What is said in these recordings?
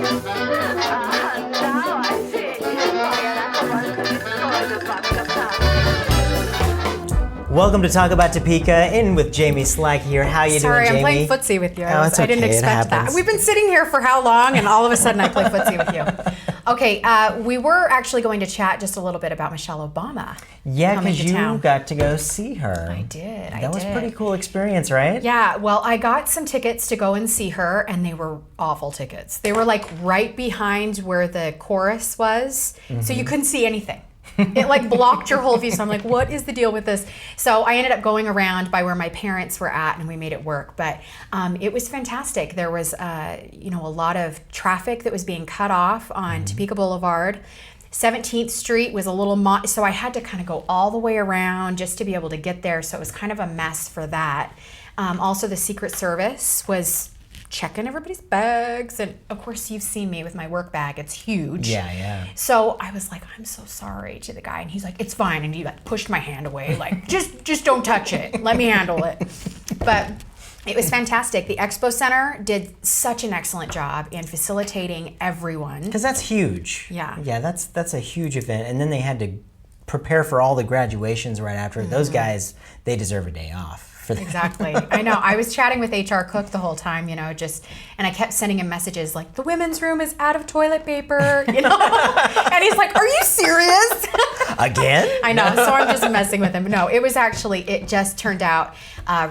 Now I see. Welcome to Talk About Topeka, in with Jamie Slack here. How you Sorry, doing, Jamie? I'm playing footsie with you. Oh, it's I didn't okay, it expect happens. that. We've been sitting here for how long, and all of a sudden I play footsie with you. Okay, we were actually going to chat just a little bit about Michelle Obama. Yeah, coming because to you town. got to go see her. I did. That was a pretty cool experience, right? Yeah, well, I got some tickets to go and see her, and they were awful tickets. They were like right behind where the chorus was, so you couldn't see anything. It like blocked your whole view. So I'm like, what is the deal with this? So I ended up going around by where my parents were at, and we made it work. But it was fantastic. There was, a lot of traffic that was being cut off on Topeka Boulevard. 17th Street was a little, so I had to kind of go all the way around just to be able to get there. So it was kind of a mess for that. Also, the Secret Service was checking everybody's bags, and of course you've seen me with my work bag. It's huge. Yeah. So I was like, I'm so sorry to the guy, and he's like, it's fine, and he like pushed my hand away, like just don't touch it, let me handle it. But it was fantastic. The Expo Center did such an excellent job in facilitating everyone. Because that's huge. Yeah. Yeah, that's a huge event. And then they had to prepare for all the graduations right after. Those guys, they deserve a day off. Exactly. I know. I was chatting with HR Cook the whole time, and I kept sending him messages like, the women's room is out of toilet paper, and he's like, are you serious? Again? I know. So I'm just messing with him. No, it just turned out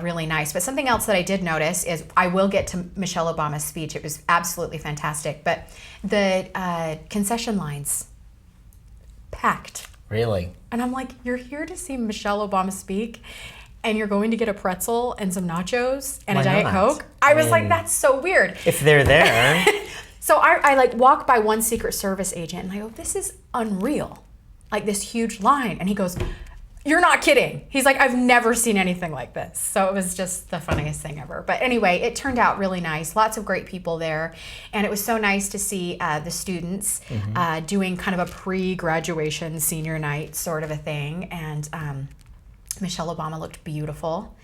really nice. But something else that I did notice is, I will get to Michelle Obama's speech. It was absolutely fantastic. But the concession lines, packed. Really? And I'm like, you're here to see Michelle Obama speak, and you're going to get a pretzel and some nachos and Why a Diet not? Coke? I was like, that's so weird. If they're there. So I like walk by one Secret Service agent, and I go, this is unreal. Like this huge line. And he goes, you're not kidding. He's like, I've never seen anything like this. So it was just the funniest thing ever. But anyway, it turned out really nice. Lots of great people there. And it was so nice to see the students doing kind of a pre-graduation senior night sort of a thing. And Michelle Obama looked beautiful,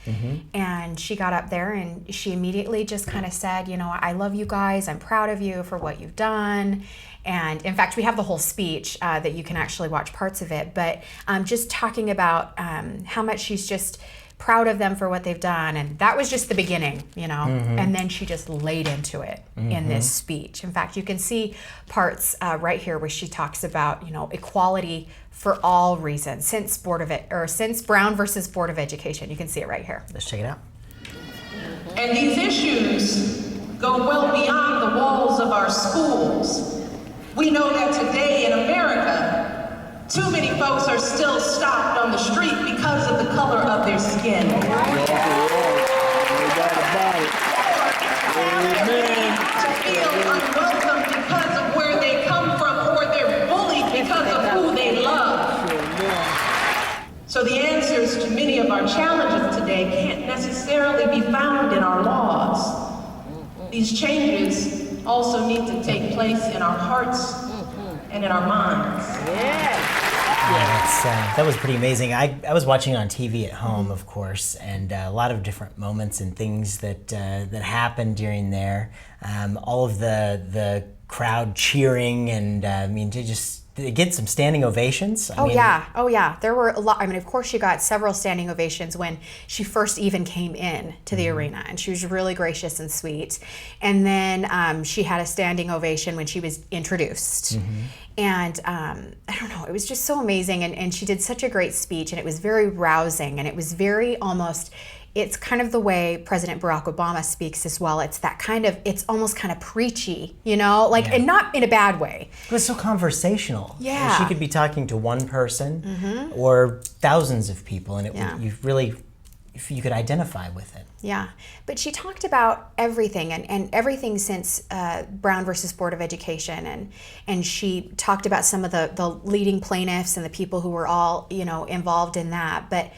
and she got up there and she immediately just kind of said, I love you guys. I'm proud of you for what you've done. And in fact, we have the whole speech that you can actually watch parts of it, but just talking about how much she's just proud of them for what they've done. And that was just the beginning, and then she just laid into it in this speech. In fact, you can see parts right here where she talks about, equality for all reasons since Brown versus Board of Education. You can see it right here. Let's check it out. And these issues go well beyond the walls of our schools. We know that today in America, too many folks are still stopped on the street because of the color of their skin. To feel unwelcome because of where they come from, or they're bullied because of who they love. So the answers to many of our challenges today can't necessarily be found in our laws. These changes also need to take place in our hearts and in our minds. Yeah, that was pretty amazing. I was watching on TV at home, of course, and a lot of different moments and things that happened during there. All of the crowd cheering, and to get some standing ovations. Oh yeah. There were a lot. I mean, of course, she got several standing ovations when she first even came in to the arena, and she was really gracious and sweet. And then she had a standing ovation when she was introduced. And I don't know, it was just so amazing. And she did such a great speech, and it was very rousing, and it was very it's kind of the way President Barack Obama speaks as well. It's that it's almost kind of preachy, and not in a bad way. It was so conversational. Yeah. She could be talking to one person or thousands of people, and you could identify with it. Yeah, but she talked about everything and everything since Brown versus Board of Education, and she talked about some of the leading plaintiffs and the people who were all involved in that. But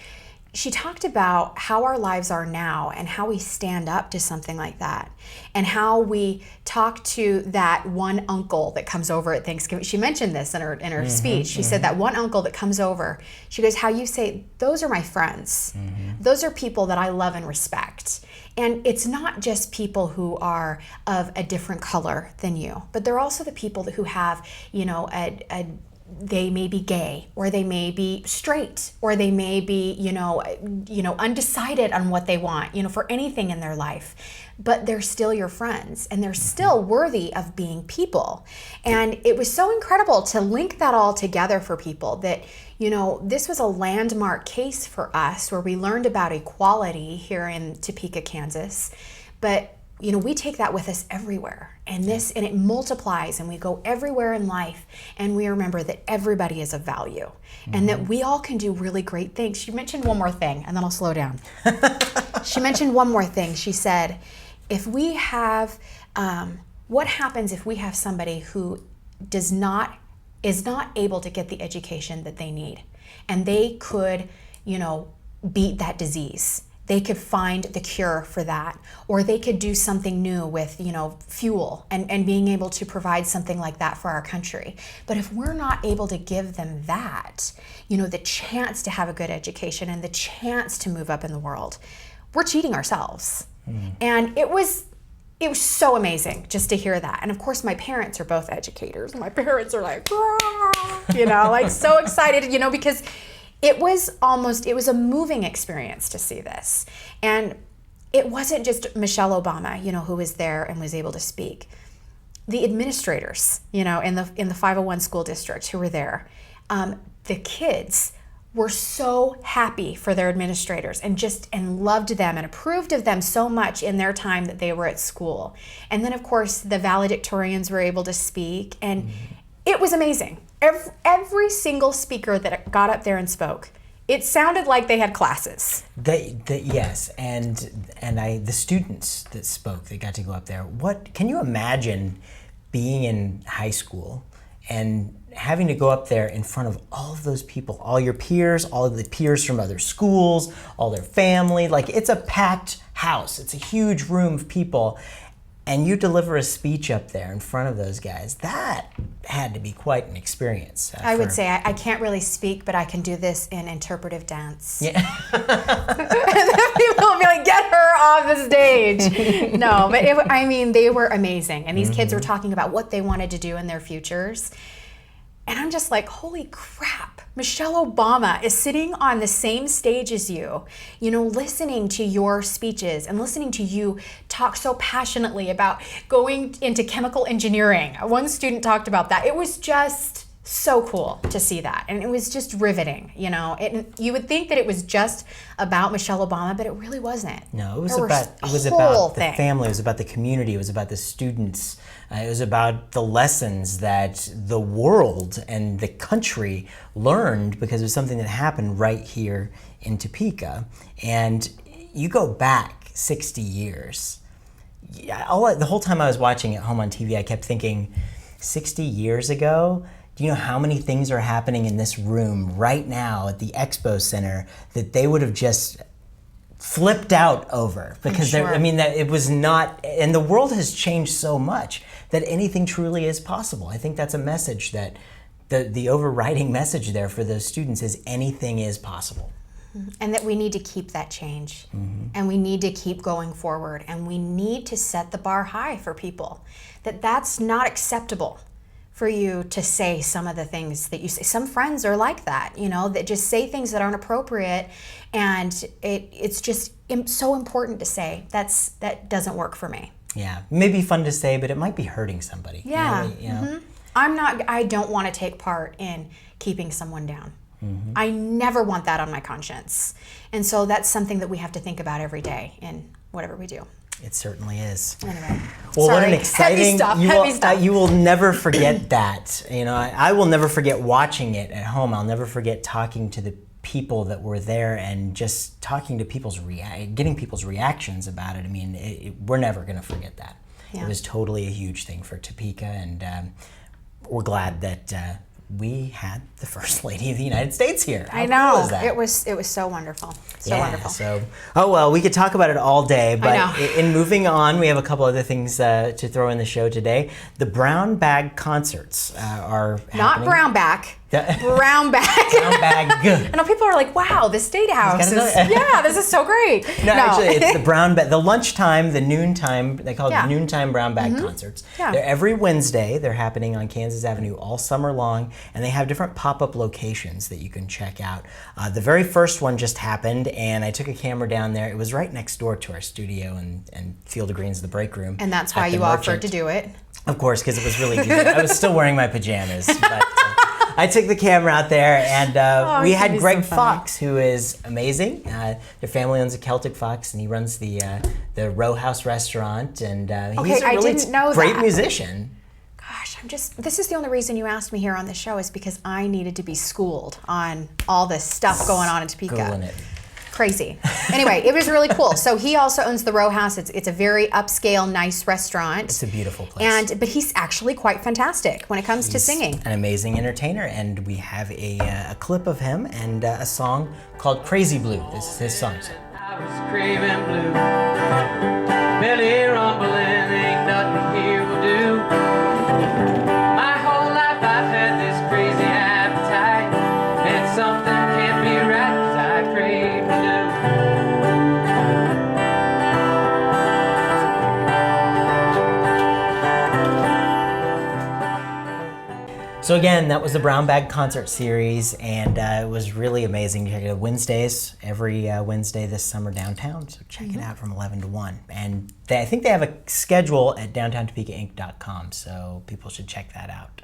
she talked about how our lives are now and how we stand up to something like that, and how we talk to that one uncle that comes over at Thanksgiving. She mentioned this in her speech. She said that one uncle that comes over, she goes, how you say, those are my friends. Those are people that I love and respect. And it's not just people who are of a different color than you, but they're also the people who have, they may be gay, or they may be straight, or they may be, undecided on what they want, for anything in their life. But they're still your friends, and they're still worthy of being people. And it was so incredible to link that all together for people that, this was a landmark case for us where we learned about equality here in Topeka, Kansas. But we take that with us everywhere, and it multiplies, and we go everywhere in life, and we remember that everybody is of value, and that we all can do really great things. She mentioned one more thing, and then I'll slow down. She mentioned one more thing. She said, if we have, what happens if we have somebody who is not able to get the education that they need, and they could, beat that disease. They could find the cure for that, or they could do something new with, fuel and being able to provide something like that for our country. But if we're not able to give them that, the chance to have a good education and the chance to move up in the world, we're cheating ourselves. And it was so amazing just to hear that. And of course, my parents are both educators. My parents are like, like so excited, because it was a moving experience to see this. And it wasn't just Michelle Obama, who was there and was able to speak. The administrators, in the 501 school district who were there, the kids were so happy for their administrators and loved them and approved of them so much in their time that they were at school. And then of course the valedictorians were able to speak, and it was amazing. Every single speaker that got up there and spoke, it sounded like they had classes. Yes, and the students that spoke, they got to go up there. What can you imagine being in high school and having to go up there in front of all of those people, all your peers, all of the peers from other schools, all their family? Like, it's a packed house. It's a huge room of people. And you deliver a speech up there in front of those guys. That had to be quite an experience. I would say I can't really speak, but I can do this in interpretive dance. Yeah. And then people will be like, get her off the stage. No, but they were amazing. And these kids were talking about what they wanted to do in their futures. And I'm just like, holy crap, Michelle Obama is sitting on the same stage as you, listening to your speeches and listening to you talk so passionately about going into chemical engineering. One student talked about that. It was just so cool to see that. And it was just riveting, You would think that it was just about Michelle Obama, but it really wasn't. No, it was about the family, it was about the community, it was about the students. It was about the lessons that the world and the country learned because of something that happened right here in Topeka. And you go back 60 years. The whole time I was watching at home on TV, I kept thinking, 60 years ago, do you know how many things are happening in this room right now at the Expo Center that they would have just flipped out over? Because that it was not, and the world has changed so much that anything truly is possible. I think that's a message that the overriding message there for those students is anything is possible. And that we need to keep that change, and we need to keep going forward, and we need to set the bar high for people. That's not acceptable for you to say some of the things that you say. Some friends are like that, that just say things that aren't appropriate, and it's just so important to say. That doesn't work for me. Yeah, it may be fun to say, but it might be hurting somebody. Yeah. I don't want to take part in keeping someone down. I never want that on my conscience. And so that's something that we have to think about every day in whatever we do. It certainly is. Anyway, well, sorry. What an exciting! Heavy stuff. You will never forget that. I will never forget watching it at home. I'll never forget talking to the people that were there and just talking to getting people's reactions about it. We're never going to forget that. Yeah. It was totally a huge thing for Topeka, and we're glad that we had the First Lady of the United States here. I know. Cool it was so wonderful. Wonderful. We could talk about it all day, but in moving on, we have a couple other things to throw in the show today. The Brown Bag concerts are not happening. Brown Back. Brown bag. Brown bag. I know people are like, wow, the State House this is so great. No, actually, it's the brown bag, the lunchtime, the noontime, they call it the noontime brown bag concerts. Yeah. They're every Wednesday. They're happening on Kansas Avenue all summer long, and they have different pop-up locations that you can check out. The very first one just happened, and I took a camera down there. It was right next door to our studio and Field of Greens, the break room. And that's why you offered to do it. Of course, because it was really easy. I was still wearing my pajamas, but I took the camera out there, and we had Greg Fox, who is amazing. Their family owns a Celtic Fox, and he runs the Row House restaurant, and he's a really great musician. Gosh, this is the only reason you asked me here on the show is because I needed to be schooled on all this stuff going on in Topeka. Schooling it. Crazy. Anyway, it was really cool. So he also owns the Row House. It's a very upscale, nice restaurant. It's a beautiful place. But he's actually quite fantastic when it comes to singing. An amazing entertainer, and we have a clip of him and a song called Crazy Blue. This is his song. I was craving blue, belly rumbling, ain't nothing here will do. My whole life I've had this crazy appetite, and something can't be right 'cause I crave blue. So again, that was the Brown Bag Concert Series, and it was really amazing. Check it out Wednesdays, every Wednesday this summer downtown, so check it out from 11 to 1. And I think they have a schedule at downtowntopekainc.com, so people should check that out.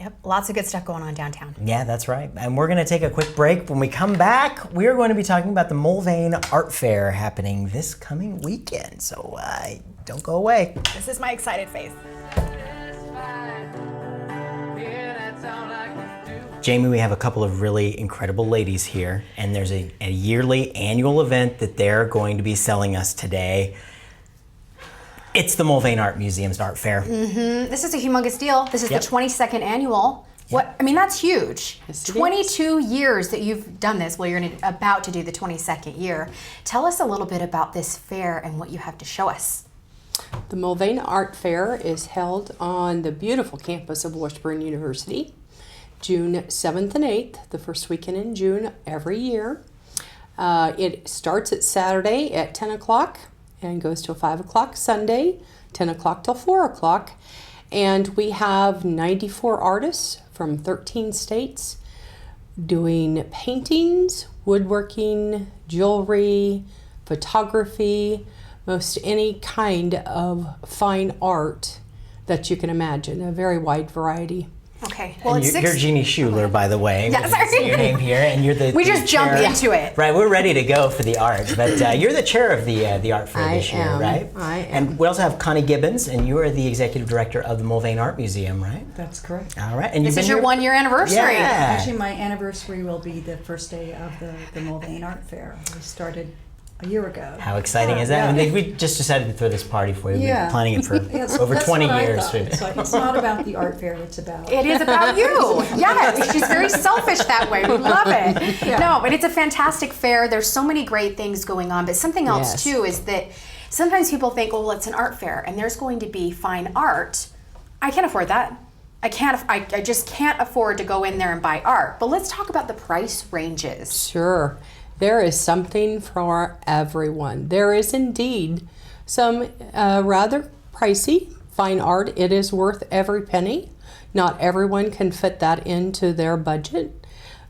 Yep, lots of good stuff going on downtown. Yeah, that's right. And we're going to take a quick break. When we come back, we are going to be talking about the Mulvane Art Fair happening this coming weekend, so don't go away. This is my excited face. Jamie, we have a couple of really incredible ladies here, and there's a yearly annual event that they're going to be selling us today. It's the Mulvane Art Museum's art fair. Mm-hmm. This is a humongous deal. This is the 22nd annual. What? I mean, that's huge. Yes, 22 years that you've done this. Well, you're about to do the 22nd year. Tell us a little bit about this fair and what you have to show us. The Mulvane Art Fair is held on the beautiful campus of Washburn University, June 7th and 8th, the first weekend in June every year. It starts at Saturday at 10 o'clock and goes till 5 o'clock Sunday, 10 o'clock till 4 o'clock. And we have 94 artists from 13 states doing paintings, woodworking, jewelry, photography, most any kind of fine art that you can imagine, a very wide variety. Okay. Well, And you're Jeanie Schuler, by the way. Yeah, sorry. That's your name here, and you're the We just chair. jump into it. Right, we're ready to go for the art, but you're the chair of the art fair I this year, am. right? I am. And we also have Connie Gibbons, and you are the executive director of the Mulvane Art Museum, right? That's correct. All right, and This you've is been your here- 1-year anniversary. Yeah. Actually, my anniversary will be the first day of the Mulvane Art Fair. We started a year ago. How exciting is that? Yeah. I mean, we just decided to throw this party for you. We've been planning it for Yes, over that's 20 what I years. thought. It's not about the art fair, it's about... It is about you. Yes, she's very selfish that way. We love it. Yeah. No, but it's a fantastic fair. There's so many great things going on. But something else Yes. too is that sometimes people think, oh, well, it's an art fair and there's going to be fine art. I can't afford that. I just can't afford to go in there and buy art. But let's talk about the price ranges. Sure. There is something for everyone. There is indeed some rather pricey fine art. It is worth every penny. Not everyone can fit that into their budget.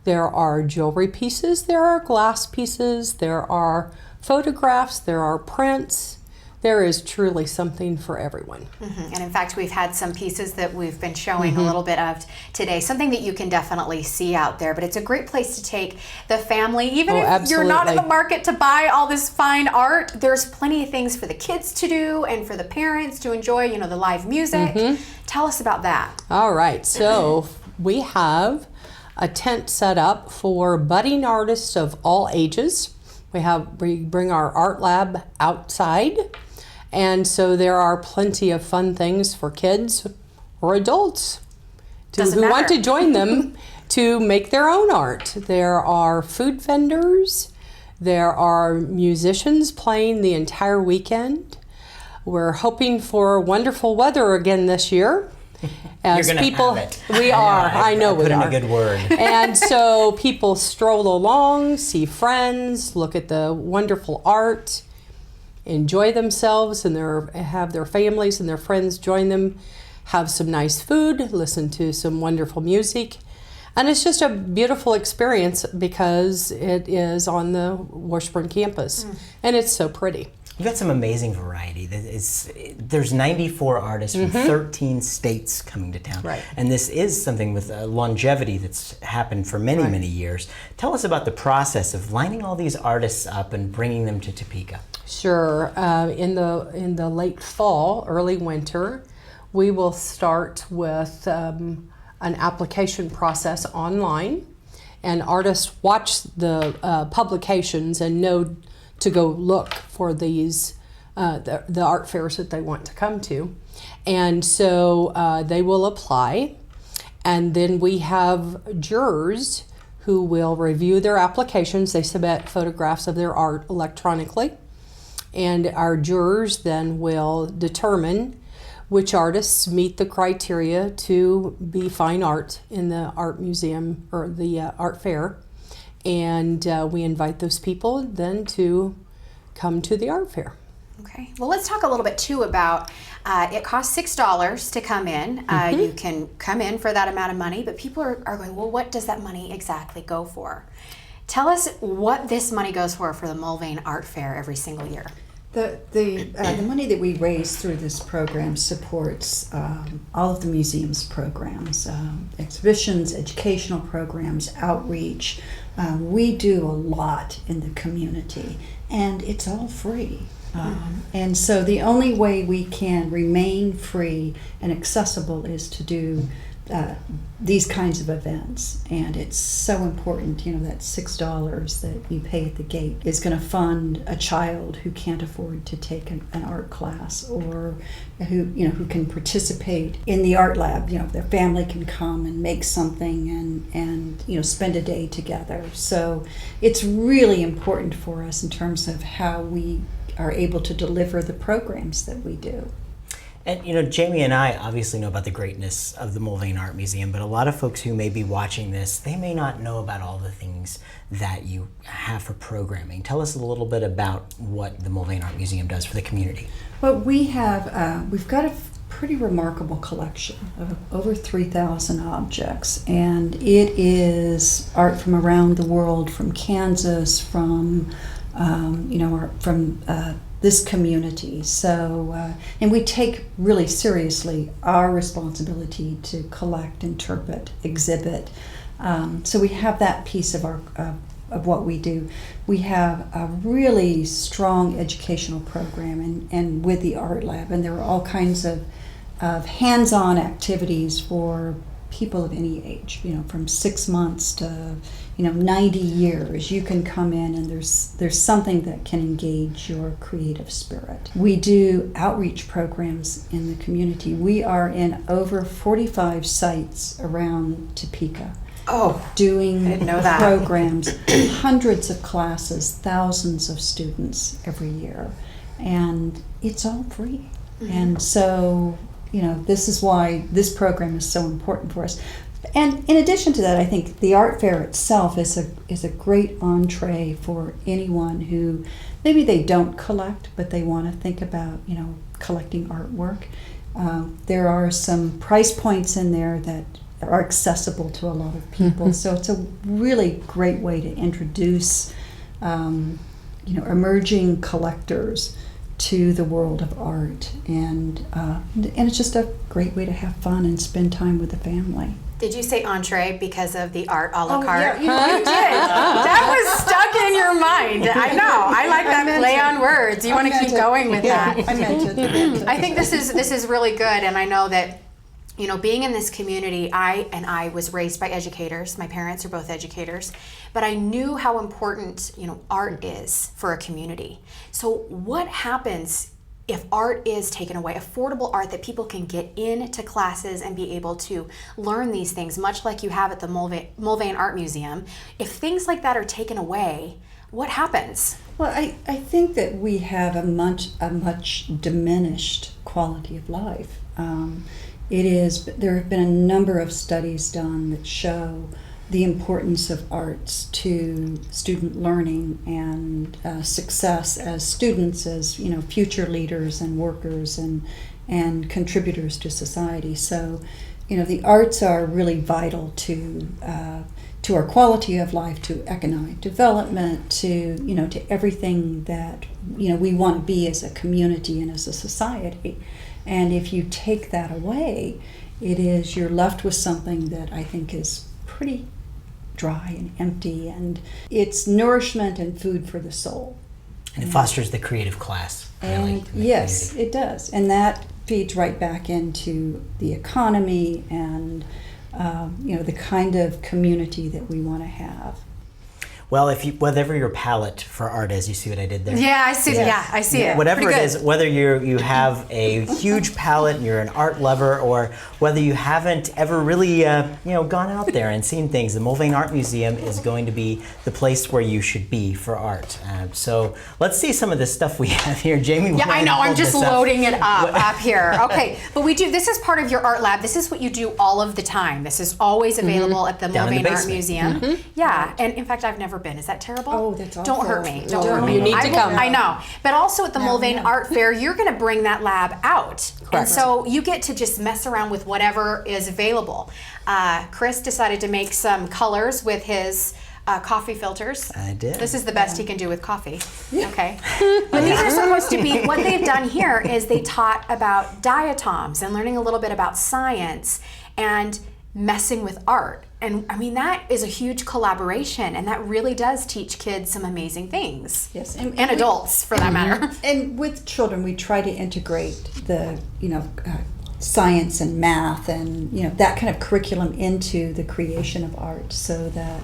There are jewelry pieces, there are glass pieces, there are photographs, there are prints. There is truly something for everyone. And in fact, we've had some pieces that we've been showing a little bit of today, something that you can definitely see out there. But it's a great place to take the family. Even if you're not in the market to buy all this fine art, there's plenty of things for the kids to do and for the parents to enjoy, you know, the live music. Tell us about that. All right, so we have a tent set up for budding artists of all ages. We bring our art lab outside. And so there are plenty of fun things for kids or adults who want to join them to make their own art. There are food vendors. There are musicians playing the entire weekend. We're hoping for wonderful weather again this year. As You're gonna people, have it. we are. I know we put in are. a good word. And so people stroll along, see friends, look at the wonderful art, enjoy themselves, and have their families and their friends join them, have some nice food, listen to some wonderful music. And it's just a beautiful experience because it is on the Washburn campus, and it's so pretty. You've got some amazing variety. There's 94 artists from 13 states coming to town. Right. And this is something with a longevity that's happened for many, many years. Tell us about the process of lining all these artists up and bringing them to Topeka. Sure. In the late fall, early winter, we will start with an application process online, and artists watch the publications and know to go look for these the art fairs that they want to come to. And so they will apply, and then we have jurors who will review their applications. They submit photographs of their art electronically, and our jurors then will determine which artists meet the criteria to be fine art in the art museum or the art fair. And we invite those people then to come to the art fair. Okay. Well, let's talk a little bit too about it costs $6 to come in. You can come in for that amount of money, but people are going, well, what does that money exactly go for? Tell us what this money goes for the Mulvane Art Fair every single year. The money that we raise through this program supports all of the museum's programs, exhibitions, educational programs, outreach. We do a lot in the community, and it's all free. And so the only way we can remain free and accessible is to do these kinds of events. And it's so important, that $6 that you pay at the gate is going to fund a child who can't afford to take an art class, or who can participate in the art lab. Their family can come and make something and spend a day together. So it's really important for us in terms of how we are able to deliver the programs that we do. And Jamie and I obviously know about the greatness of the Mulvane Art Museum, but a lot of folks who may be watching this, they may not know about all the things that you have for programming. Tell us a little bit about what the Mulvane Art Museum does for the community. Well, we've got a pretty remarkable collection of over 3,000 objects, and it is art from around the world, from Kansas, from this community. So, and we take really seriously our responsibility to collect, interpret, exhibit. So we have that piece of of what we do. We have a really strong educational program, and with the art lab, and there are all kinds of hands-on activities for people of any age. From 6 months to 90 years, you can come in and there's something that can engage your creative spirit. We do outreach programs in the community. We are in over 45 sites around Topeka. Doing I didn't know that. programs, hundreds of classes, thousands of students every year, and it's all free. And so, this is why this program is so important for us. And in addition to that, I think the art fair itself is a great entree for anyone who maybe they don't collect, but they want to think about collecting artwork. There are some price points in there that are accessible to a lot of people. So it's a really great way to introduce emerging collectors to the world of art, and it's just a great way to have fun and spend time with the family. Did you say entree because of the art a la carte? Yeah, You did. That was stuck in your mind. I know. I like that play on words. You want to keep going with that. I meant it. I think this is really good, and I know that being in this community, I was raised by educators. My parents are both educators, but I knew how important art is for a community. So what happens if art is taken away, affordable art that people can get into classes and be able to learn these things, much like you have at the Mulvane Art Museum? If things like that are taken away, what happens? Well, I think that we have a much diminished quality of life. there have been a number of studies done that show the importance of arts to student learning and success as students, as future leaders and workers and contributors to society. So, the arts are really vital to our quality of life, to economic development, to everything that we want to be as a community and as a society. And if you take that away, you're left with something that I think is pretty dry and empty, and it's nourishment and food for the soul. And it fosters the creative class, really. And yes, it does. And that feeds right back into the economy and the kind of community that we want to have. Well, whatever your palate for art is, you see what I did there? Yeah, I see. Yes. Yeah, I see it. Whatever Pretty it good. is, whether you have a huge palette and you're an art lover, or whether you haven't ever really gone out there and seen things, the Mulvane Art Museum is going to be the place where you should be for art. So let's see some of the stuff we have here, Jamie. Yeah, I know. I'm just loading it What- up here. Okay, but this is part of your art lab. This is what you do all of the time. This is always available at the Down in the Mulvane Art basement. Museum. Yeah, and in fact, I've never been. Is that terrible? Oh, that's Don't awful. hurt me. No, Don't hurt me. you need to come. I know. But also at the Mulvane no. Art Fair, you're going to bring that lab out. And Correct. so you get to just mess around with whatever is available. Chris decided to make some colors with his coffee filters. I did. This is the best he can do with coffee. Okay. But these are supposed to be, what they've done here is they taught about diatoms and learning a little bit about science and messing with art. And I mean, that is a huge collaboration, and that really does teach kids some amazing things. Yes, And adults, for that matter. And with children, we try to integrate the science and math and that kind of curriculum into the creation of art, so that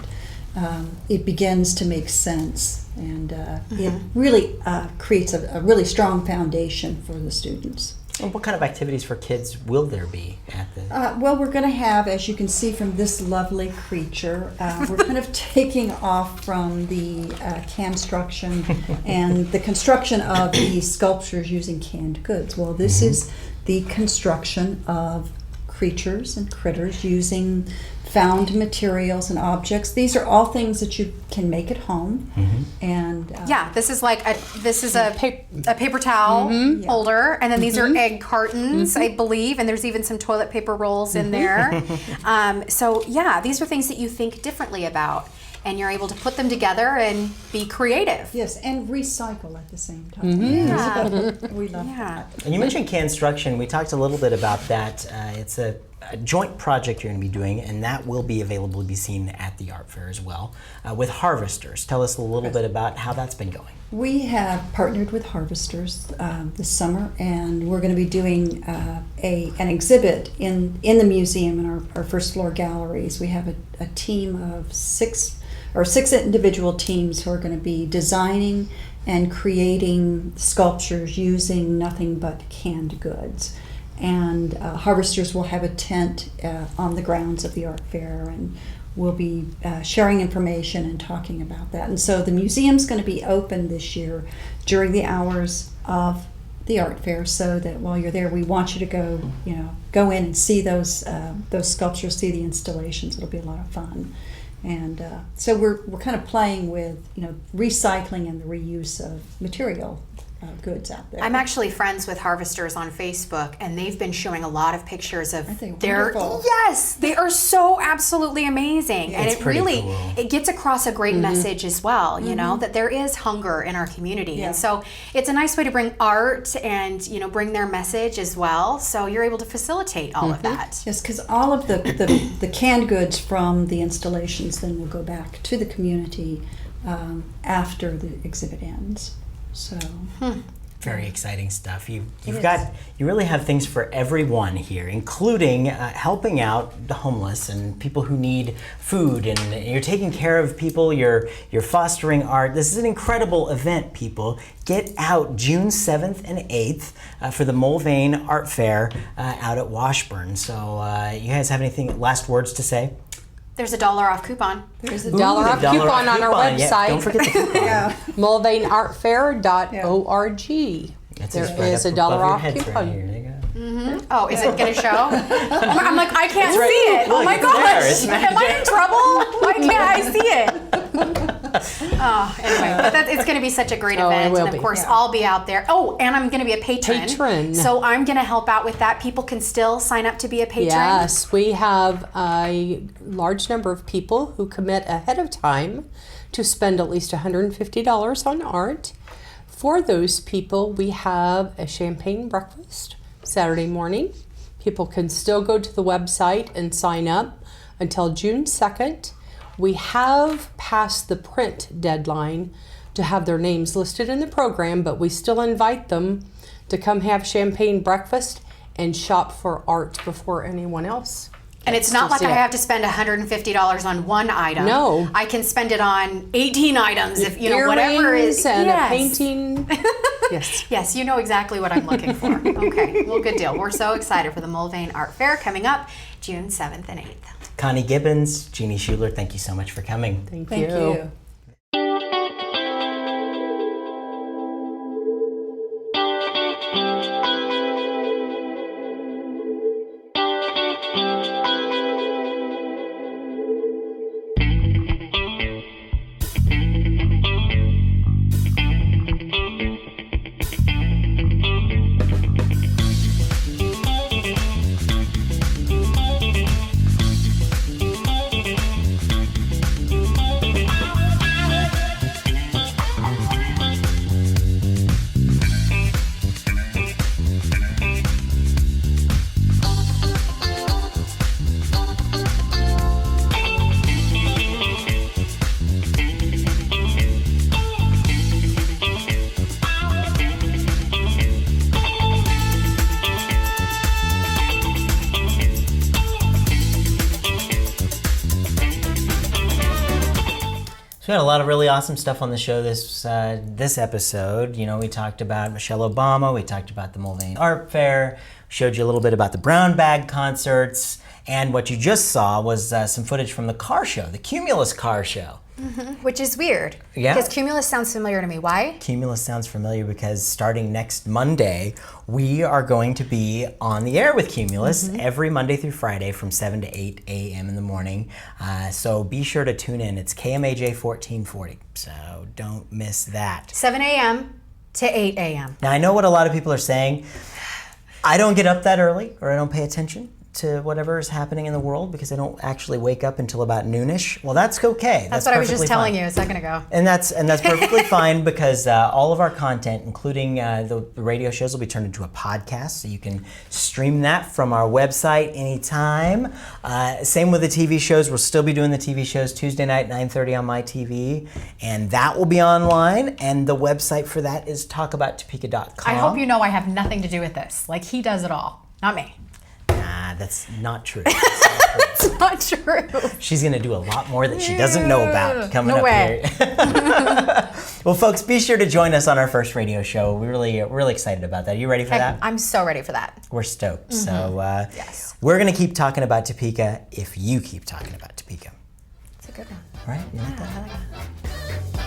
it begins to make sense, and it really creates a really strong foundation for the students. And what kind of activities for kids will there be at the? Well, we're going to have, as you can see from this lovely creature, we're kind of taking off from the construction and the construction of these sculptures using canned goods. Well, this is the construction of creatures and critters using found materials and objects. These are all things that you can make at home. And Yeah, this is like a paper towel holder, and then these are egg cartons, I believe, and there's even some toilet paper rolls in there. So yeah, these are things that you think differently about, and you're able to put them together and be creative. yes, and recycle at the same time. Yeah. We love Yeah. that. And you mentioned construction. We talked a little bit about that. It's a joint project you're going to be doing, and that will be available to be seen at the art fair as well with harvesters. Tell us a little bit about how that's been going. We have partnered with harvesters this summer, and we're going to be doing an exhibit in the museum in our first floor galleries. We have a team of six individual teams who are going to be designing and creating sculptures using nothing but canned goods. And harvesters will have a tent on the grounds of the art fair, and we'll be sharing information and talking about that. And so the museum's going to be open this year during the hours of the art fair, so that while you're there, we want you to go in and see those sculptures, see the installations. It'll be a lot of fun. And so we're kind of playing with recycling and the reuse of material goods out there. I'm actually friends with harvesters on Facebook, and they've been showing a lot of pictures of Aren't they their. wonderful? Yes, they are so absolutely amazing, and it's it pretty really cool. it gets across a great message as well. You know that there is hunger in our community, Yeah. and so it's a nice way to bring art and bring their message as well. So you're able to facilitate all of that. Yes, because all of the canned goods from the installations then will go back to the community after the exhibit ends. So Very exciting stuff. You is. really have things for everyone here, including helping out the homeless and people who need food, and you're taking care of people. You're fostering art. This is an incredible event, people. Get out June 7th and 8th for the Mulvane Art Fair out at Washburn. So you guys have anything last words to say? There's a $1 off coupon. There's a Ooh, $1 off the $1 coupon on our coupon. Yeah, website, don't forget the coupon. mulvaneartfair.org. That's There just right is a up $1 above your off heads right coupon. here. There you go. Oh, is it gonna show? I'm like, I can't see it. Oh Look, my it's there. gosh. It's Am I in trouble? Why can't I see it? Oh, anyway, but it's going to be such a great event. will And of be. course, I'll be out there. Oh, and I'm going to be a patron. Patron. So I'm going to help out with that. People can still sign up to be a patron. Yes, we have a large number of people who commit ahead of time to spend at least $150 on art. For those people, we have a champagne breakfast Saturday morning. People can still go to the website and sign up until June 2nd. We have passed the print deadline to have their names listed in the program, but we still invite them to come have champagne breakfast and shop for art before anyone else. And it's not like I have to spend $150 on one item. No. I can spend it on 18 items if, whatever is. Earrings and Yes. a painting. Yes. Yes, you know exactly what I'm looking for. Okay, well, good deal. We're so excited for the Mulvane Art Fair coming up June 7th and 8th. Connie Gibbons, Jeanie Schuler, thank you so much for coming. Thank you. We had a lot of really awesome stuff on the show this episode. We talked about Michelle Obama, we talked about the Mulvane Art Fair, showed you a little bit about the Brown Bag concerts, and what you just saw was some footage from the car show, the Cumulus Car Show. Which is weird. Yeah. Because Cumulus sounds familiar to me. Why? Cumulus sounds familiar because starting next Monday, we are going to be on the air with Cumulus every Monday through Friday from 7 to 8 a.m. in the morning. So be sure to tune in. It's KMAJ 1440, so don't miss that. 7 a.m. to 8 a.m. Now, I know what a lot of people are saying. I don't get up that early, or I don't pay attention to whatever is happening in the world because I don't actually wake up until about noonish. Well, that's okay. That's what I was just perfectly telling fine. you a second ago. And that's perfectly fine because all of our content, including the radio shows, will be turned into a podcast, so you can stream that from our website anytime. Same with the TV shows. We'll still be doing the TV shows Tuesday night, 9:30 on my TV, and that will be online. And the website for that is talkabouttopeka.com. I hope you know I have nothing to do with this. Like, he does it all, not me. Nah, that's not true. It's not true. She's going to do a lot more that she doesn't know about coming No up way. here. Well, folks, be sure to join us on our first radio show. We're really excited about that. Are you ready for that? I'm so ready for that. We're stoked. So Yes. we're going to keep talking about Topeka if you keep talking about Topeka. It's a good one. All right? You like that? I like that.